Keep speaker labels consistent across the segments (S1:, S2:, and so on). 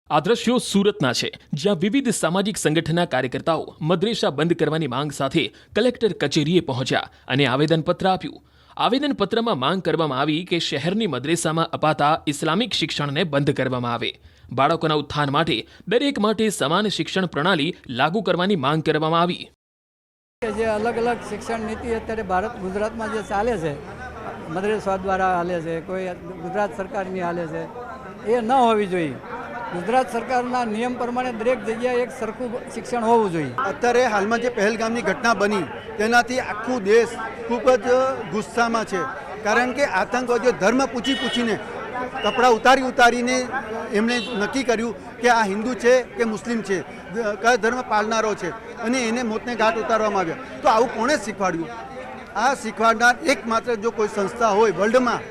S1: આ દ્રશ્યો સુરતના છે, જ્યાં વિવિધ સામાજિક સંગઠનના કાર્યકર્તાઓ મદ્રેસા બંધ કરવાની માંગ સાથે કલેક્ટર કચેરીએ પહોંચ્યા અને આવેદનપત્ર આપ્યું. આવેદનપત્રમાં માંગ કરવામાં આવી કે શહેરની મદ્રેસામાં અપાતા ઇસ્લામિક શિક્ષણને બંધ કરવામાં આવે. બાળકોના ઉત્થાન માટે દરેક માટે સમાન શિક્ષણ પ્રણાલી લાગુ કરવાની માંગ કરવામાં આવી.
S2: જે અલગ અલગ શિક્ષણ નીતિ અત્યારે ગુજરાતમાં જે ચાલે છે, મદ્રેસા દ્વારા હાલે છે, કોઈ ગુજરાત સરકારની હાલે છે, એ ન હોવી જોઈએ. ગુજરાત સરકારના નિયમ પ્રમાણે દરેક જગ્યાએ એક સરખું શિક્ષણ હોવું જોઈએ.
S3: અત્યારે હાલમાં જે પહેલગામની ઘટના બની તેનાથી આખું દેશ ખૂબ જ ગુસ્સામાં છે. કારણ કે આતંકવાદીઓ ધર્મ પૂછીને કપડાં ઉતારીને એમણે નક્કી કર્યું કે આ હિન્દુ છે કે મુસ્લિમ છે, કયા ધર્મ પાળનારો છે, અને એને મોતને ઘાટ ઉતારવામાં આવ્યા. તો આવું કોણે શીખવાડ્યું? આ શીખવાડનાર એકમાત્ર જો કોઈ સંસ્થા હોય વર્લ્ડમાં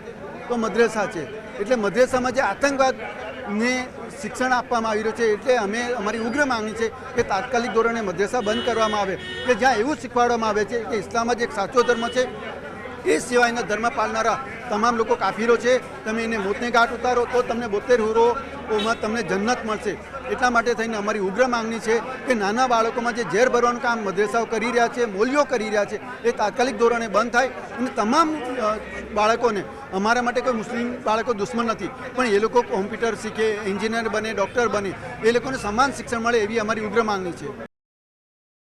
S3: તો મદ્રેસા છે. એટલે મદ્રેસામાં જે આતંકવાદને શિક્ષણ આપવામાં આવી રહ્યું છે, એટલે અમારી ઉગ્ર માંગણી છે કે તાત્કાલિક ધોરણે મદ્રેસા બંધ કરવામાં આવે, કે જ્યાં એવું શીખવાડવામાં આવે છે કે ઇસ્લામ જ એક સાચો ધર્મ છે, એ સિવાયના ધર્મ પાળનારા તમામ લોકો કાફીરો છે. તમે એને મોતને ઘાટ ઉતારો તો તમને 72 હુરોમાં તમને જન્નત મળશે. એટલા માટે થઈને અમારી ઉગ્ર માંગણી છે કે નાના બાળકોમાં જે ઝેર ભરવાનું કામ મદ્રેસાઓ કરી રહ્યા છે, મોલીઓ કરી રહ્યા છે, એ તાત્કાલિક ધોરણે બંધ થાય. અને તમામ બાળકોને, અમારા માટે કોઈ મુસ્લિમ બાળકો દુશ્મન નથી, પણ એ લોકો કોમ્પ્યુટર શીખે, એન્જિનિયર બને, ડૉક્ટર બને, એ લોકોને સમાન શિક્ષણ મળે એવી અમારી ઉગ્ર માંગણી છે.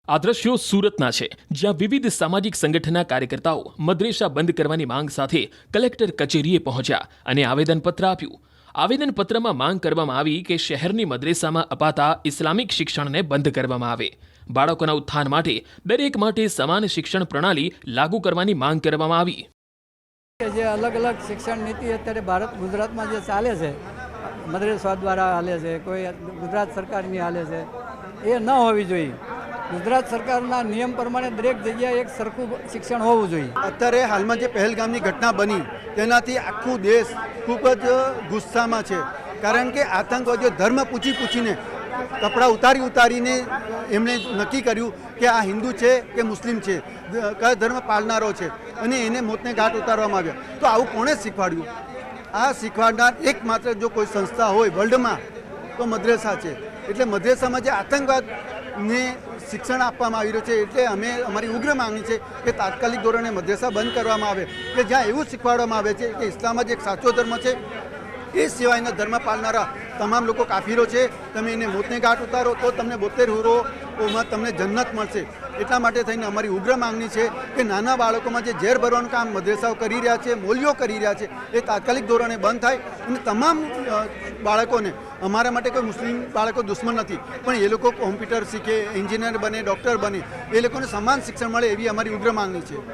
S1: આ દ્રશ્યો સુરતના છે, જ્યાં વિવિધ સામાજિક સંગઠનના કાર્યકર્તાઓ મદ્રેસા બંધ કરવાની માંગ સાથે કલેક્ટર કચેરીએ પહોંચ્યા અને આવેદનપત્ર આપ્યું. આવેદનપત્રમાં માંગ કરવામાં આવી કે શહેરની મદ્રેસામાં અપાતા ઇસ્લામિક શિક્ષણને બંધ કરવામાં આવે. બાળકોના ઉત્થાન માટે દરેક માટે સમાન શિક્ષણ પ્રણાલી લાગુ કરવાની માંગ કરવામાં આવી.
S2: જે અલગ અલગ શિક્ષણ નીતિ અત્યારે ગુજરાતમાં જે ચાલે છે, મદ્રેસા દ્વારા હાલે છે, કોઈ ગુજરાત સરકારની હાલે છે, એ ન હોવી જોઈએ. ગુજરાત સરકારના નિયમ પ્રમાણે દરેક જગ્યાએ એક સરખું શિક્ષણ હોવું જોઈએ.
S3: અત્યારે હાલમાં જે પહેલગામની ઘટના બની તેનાથી આખું દેશ ખૂબ જ ગુસ્સામાં છે. કારણ કે આતંકવાદીઓ ધર્મ પૂછીને કપડાં ઉતારીને એમણે નક્કી કર્યું કે આ હિન્દુ છે કે મુસ્લિમ છે, કયા ધર્મ પાળનારો છે, અને એને મોતને ઘાટ ઉતારવામાં આવ્યા. તો આવું કોણે શીખવાડ્યું? આ શીખવાડનાર એકમાત્ર જો કોઈ સંસ્થા હોય વર્લ્ડમાં તો મદ્રેસા છે. એટલે મદ્રેસામાં જે આતંકવાદને શિક્ષણ આપવામાં આવી રહ્યું છે, એટલે અમારી ઉગ્ર માંગણી છે કે તાત્કાલિક ધોરણે મદ્રેસા બંધ કરવામાં આવે, કે જ્યાં એવું શીખવાડવામાં આવે છે કે ઇસ્લામ જ એક સાચો ધર્મ છે, એ સિવાયના ધર્મ પાળનારા તમામ લોકો કાફીરો છે. તમે એને મોતને ઘાટ ઉતારો તો તમને 72 હુરોમાં તમને જન્નત મળશે. એટલા માટે થઈને અમારી ઉગ્ર માંગણી છે કે નાના બાળકોમાં જે ઝેર ભરવાનું કામ મદ્રેસાઓ કરી રહ્યા છે, મોલીઓ કરી રહ્યા છે, એ તાત્કાલિક ધોરણે બંધ થાય. અને તમામ બાળકોને, અમારા માટે કોઈ મુસ્લિમ બાળકો દુશ્મન નથી, પણ એ લોકો કોમ્પ્યુટર શીખે, એન્જિનિયર બને, ડૉક્ટર બને, એ લોકોને સમાન શિક્ષણ મળે એવી અમારી ઉગ્ર માંગણી છે.